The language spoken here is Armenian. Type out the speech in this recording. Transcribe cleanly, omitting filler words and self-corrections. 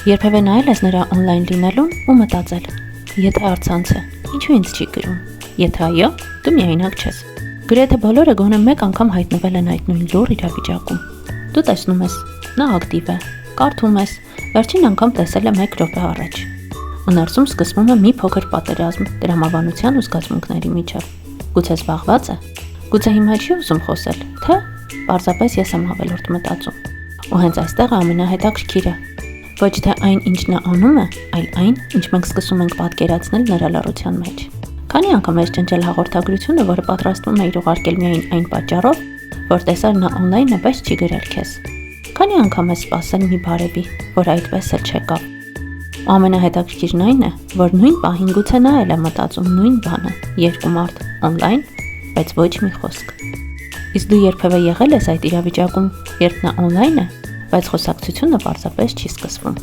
Երբևէ նայել ես նրա օնլայն լինելուն ու մտածել. եթե առցանց է, ինչու ինձ չի գրում։ Եթե այո, դու միայնակ չես։ Գրեթե բոլորը գոնե մեկ անգամ հայտնվել են այդ նույն լուռ իրավիճակում։ Դու տեսնում ես, նա ակտիվ է, կարդում ես, վերջին անգամ տեսել է 1 րոպե առաջ։ Ու ներսում սկսվում է մի փոքր պատերազմ տրամաբանության ու զգացմունքների միջև։ Գուցե զբաղված է, գուցե հիմա չի ուզում խոսել, թե պարզապես ես եմ ավելորդ մտածում։ Ու հենց այստեղ է ամենահետաքրքիրը։ Ոչ թե այն, ինչ նա անում է, այլ այն, ինչ մենք սկսում ենք պատկերացնել նրա լռության մեջ։ Քանի անգամ ես ճնճել հաղորդագրությունը, որը պատրաստվում է իր ուղարկել միայն այն պատճառով, որ տեսար նա օնլայն է, բայց չի գրել քեզ։ Քանի անգամ ես սպասել մի բարևի, որ այդպես էլ չեկավ։ Ու ամենահետաքրքիրն այն է, որ նույն պահին գուցե նա էլ է մտածում նույն բանը, երկու մարդ օնլայն, բայց ոչ մի խոսք։ Իսկ դու երբևէ եղել ես այդ իրավիճակում, երբ նա օնլայն է, բայց խոսակցությունը պարզապես չի սկսվում։